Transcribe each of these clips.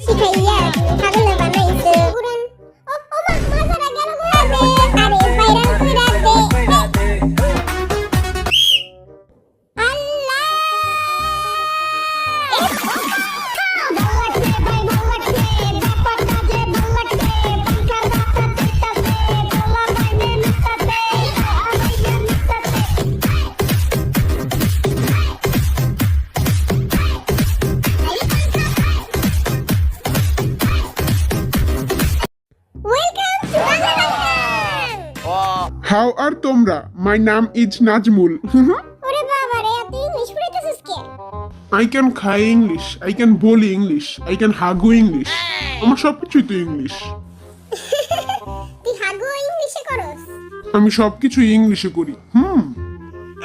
শিখাইয়া পাগল বানাইছো পুরান ও মা মাথাটা গেল গো আরে ভাইরাল কইরা দে আল্লাহ How are তোমরা? My name is Najmul. ওরে বাবা রে তুই ইংলিশ পড়াইতেছিস কে I can খাই ইংলিশ, I can বলি ইংলিশ, I can হাগু ইংলিশ। আমার সবকিছুই তো ইংলিশ। তুই হাগু ইংলিশে করস আমি সবকিছু ইংলিশে করি।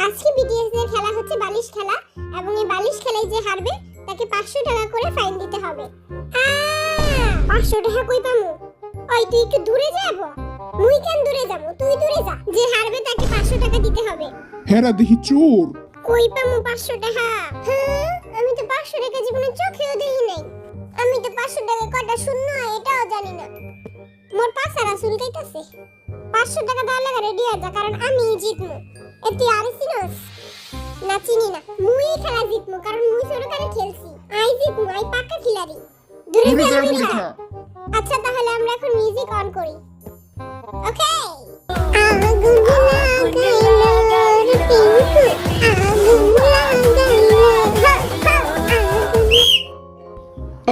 আজকে বিটিএস এর খেলা হচ্ছে বালিশ খেলা এবং এই বালিশ খেলায় যে হারবে তাকে 500 টাকা করে ফাইন দিতে হবে 500 টাকা কই পামু ওই তুই একটু দূরে যাবো মুই কেন দূরে যাবো তুই দূরে যা যে হারবে তাকে 500 টাকা দিতে হবে হেরা দেখি চোর। কই পামু 500 টাকা আমি তো 500 টাকা জীবনে চোখেও দেখি নাই আমি তো 500 টাকা কয়টা শূন্য এটাও জানি না মোর পাছারা চুলকাইতাছে 500 টাকা দেওয়ার লাগা রেডি হয়ে যা কারণ আমি জিতমু এটি আর সিনোস না চিনি না মুই খেলা জিতমু কারণ মুই সরকারে খেলছি আই জিতমু আই পাক্কা খিলাড়ি দূরে দূরে যা যাবো দূরে যা। না। আচ্ছা তাহলে আমরা এখন মিউজিক অন করি ওকে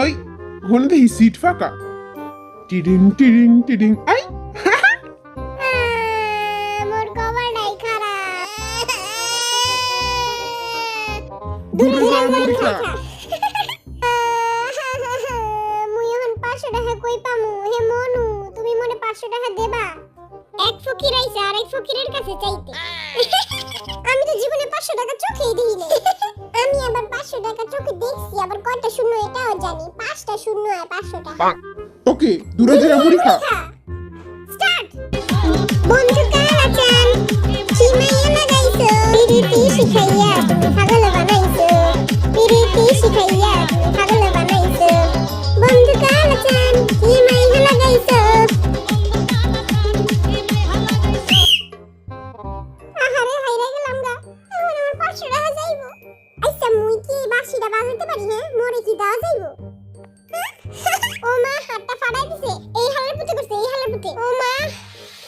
ওই ওখানে দেখি সিট ফাঁকা। টিডিং টিডিং টিডিং আই মোর কভারটাই খারাপ দূরে যা আমেরিকা। মুই এখন 500 টাকা কই পামু হে মনু তুমি মনে 500 টাকা দেবা এক ফকির আইছে আর এক ফকিরের কাছে চাইতে আমি তো জীবনে 500 টাকা চোখেই দিই নাই আমি আবার 500 টাকা চোখে দেখছি আবার কয়টা শূন্য এটাও জানি 5টা শূন্য আর 500 টাকা ওকে দূরে যা আমেরিকা। স্টার্ট বন্ধু কালাচান চিমাইয়া লাগাইছো পিরিতি শিখাইয়া তুমি পাগল বানাইছো পিরিতি শিখাইয়া তুমি পাগল বানাইছো বন্ধু কালাচান চিমাইয়া লাগাইছো আহারে হাইরা গেলাম গা এখন আমার 500 টাকা যাইবো আচ্ছা মুই কি বাঁশিটা বাজাইতে পারি হ্যাঁ মোরে কি দেওয়া যাইবো ও মা হাতটা ফাড়াই দিছে এই হালের পুতে করছে এই হালের পুতে ও মা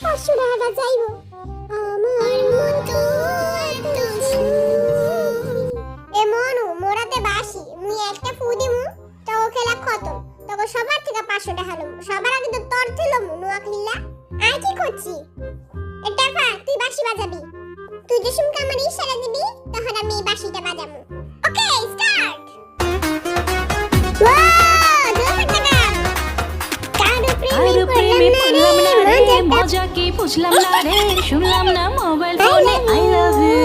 500 টাকা যাইবো আমার মন তো এ মনু মোরাতে বাসি মুই একটা ফু দিমু তো খেলা খতম তখন সবার থেকে 500 টাকা লম সবার আগে তো তোর ছিলম নোয়াখিলা আর কি করছি এটা ফা তুই বাঁশি বাজাবি তুই যে শুনকে আমার ইশারা দিবি তখন আমি এই বাঁশিটা বাজাবো ওকে স্টার্ট কারো প্রেমে পড়লাম না রে মজা কি বুঝলাম না রে শুনলাম না মোবাইল ফোনে আই লাভ ইউ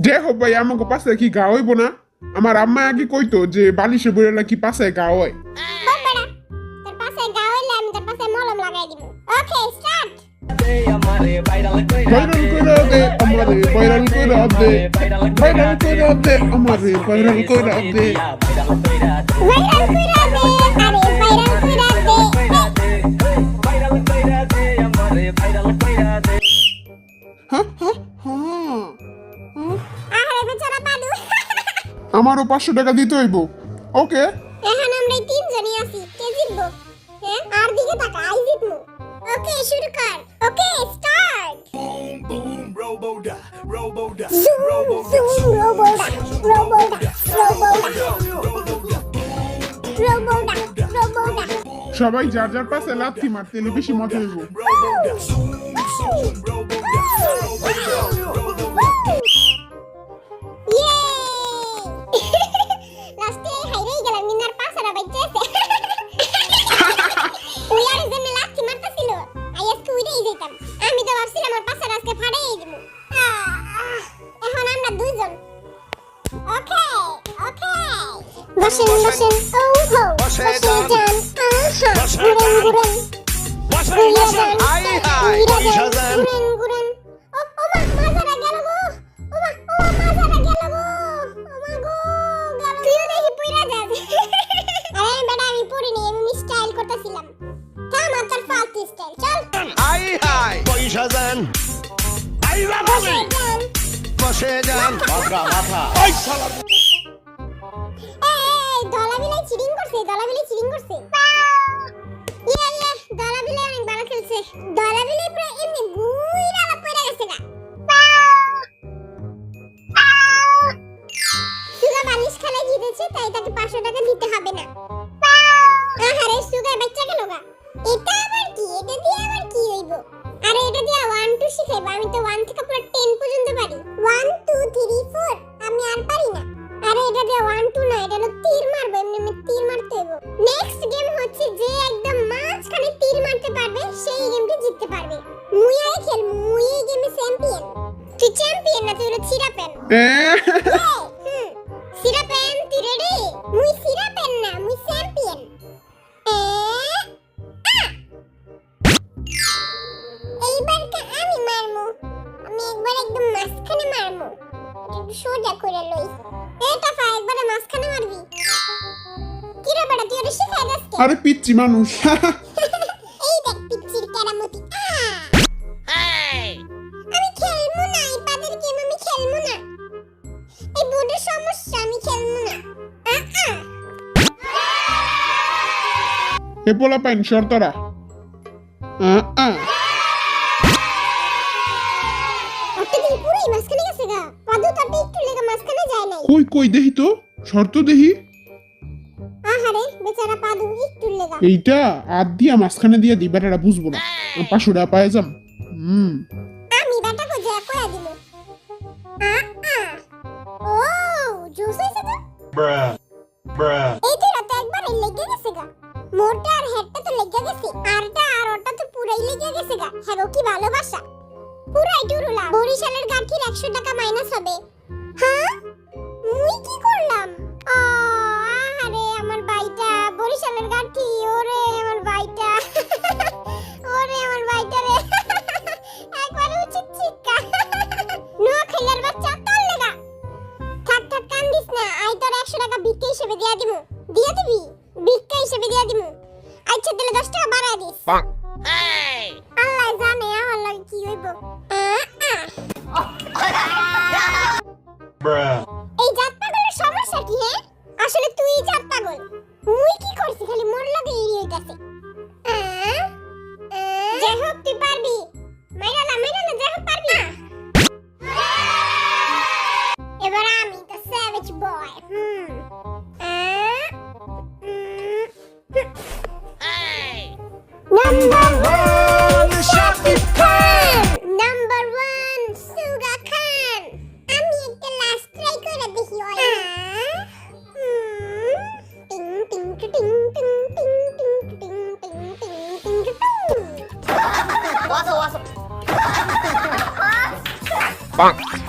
দেখো ভাই আমাকে পাশে কি গা হইব না আমার আম্মা আগে কইতো যে বালিশে বইরা কি পাশে গা হয়। ভাইরাল কইরা দে আমারে ভাইরাল কইরা দে ভাইরাল কইরা দে আমারে ভাইরাল কইরা দে আমারও 500 টাকা দিতে হইব ওকে এখন আমরা তিনজনই আছি কে জিতবো হ্যাঁ আর দিকে তাকা আই জিতমু ওকে শুরু কর okay start Roboda, Roboda, zoom Roboda, zoom roboda roboda roboda সবাই যার যার পাশে লাথি মারতে এলে বেশি মজা হইব। Roboda, zoom, zoom, Roboda, লাস্টে হাইরেই গেলাম মিনার পাছারা বাইতেছে ওই আর জন্য লাথি মারতাছিল আইয়াসকে উইরেই যাইতাম আমি তো ভাবছিলাম আমার পাছারা আজকে ফাড়াই দিব এখন আমরা দুইজন ওকে ওকে বসেন বসেন ও হো বসে যান ঘুরেন ঘুরিয়ে দেন হাই হাই পয়সা দেন ঘুরেন ও মা মাজারা গেল গো ও মা মাজারা গেল গো ও মা গো গেল তুইও দেখি পুইরা যাস আরে বেটা আমি পড়িনি আমি স্টাইল করতেছিলাম থাম তোর ফালতু স্টাইল চল হাই হাই পয়সা দেন বসে যান বসে যান মাথা মাথা এই দলাবিলাই চিটিং করছে ইয়ে দলাবিলাই অনেক ভালো খেলছে দলাবিলাই পুরো এমনি বুইরা পড়ে গেছে গা সুগা বালিশ খেলা জিতেছে তাই তাকে 500 টাকা দিতে হবে না আহারে সুগা বাচ্চা গেল গা এটা আবার কি এটা দিয়ে আবার কি হইব আরে এটা দিয়ে 1 2 শিখাইব আমি তো 1 থেকে পুরো 10 পর্যন্ত পারি 1 2 3 4 আমি আর পারি না আরে এটা দিয়ে 1 2 না এটা হলো তীর মারবো এমনি তীর মারতে হইব নেক্সট গেম হচ্ছে যে একদম মাঝখানে তীর মারতে পারবে সেই গেমটি জিততে পারবে মুই আই খেল মুই এই গেমে চ্যাম্পিয়ন তুই চ্যাম্পিয়ন না তুই হলো সিরাপেন সিরাপেন তুই রেডি মুই সিরাপেন না মুই চ্যাম্পিয়ন এইবার কা আমি মারমু আমি একবার একদম মাঝখানে মারমু একটু সোজা করে লই এটা ফা একবারে মাঝখানে মারবি কি রে বড় তুই ওরে শিখাই দাস কে আরে পিচ্ছি মানুষ এই দেখ পিচ্চির কেরামতি আমি খেলবো না এই পাদের গেম আমি খেলবো না এই বোর্ডের সমস্যা আমি খেলবো না এ পোলা পাইন শর্তরা ওটা দিন পুরোই মাঝখানে গেছে গা পাদু তাতে একটু লেগে মাঝখানে যায় নাই কই কই দেখি তো শর্ত দেখি আহারে বেচারা পাদু একটু লেগা এইটা আর দিয়া মাঝখানে দিয়া দিই বেটারা বুঝবো না 500 টাকা পায়ে যাম আমি বেটাকে যা কয়া দিল ও জোস হইছে তো এই তো রাতে একবার লেগে গেছে গা মোটা আর হেডটা তো লেগে গেছে আরটা আর ওটা তো পুরাই লেগে গেছে গা হ্যাঁ কি ভালোবাসা পুরাই টুরুলা বরিশালের গাঠির 100 টাকা মাইনাস হবে হ্যাঁ মুই কি করলাম আরে আমার ভাইটা বরিশালের গাঠি ওরে আমার ভাইটা ওরে আমার ভাইটা রে একবার উচিত চিক্কা নোয়া খেলার বাচ্চা তোর লেগা থাক কান্দিস না আই তোর 100 টাকা ভিক্ষা হিসেবে দিয়া দিমু দিয়া দিবি ভিক্ষা হিসেবে দিয়া দিমু আচ্ছা দিলে 10 টাকা বাড়ায় দিস আল্লাহ জানে আমার লাগে কি হইব এই জাত পাগলের সমস্যা কি হ্যাঁ আসলে তুই জাত পাগল মুই কি করছি খালি মোর লাগে এরি হইতাছে যাই হোক তুই পারবি মাইরালা যাই হোক পারবি এবার আমি তো savage boy number 1 Shakib Khan number 1 সুগা খান আমি একটা লাস্ট ট্রাই করে দেখি ওই টিং টিং টিং টিং টিং টিং টিং টিং টিং টিং টিং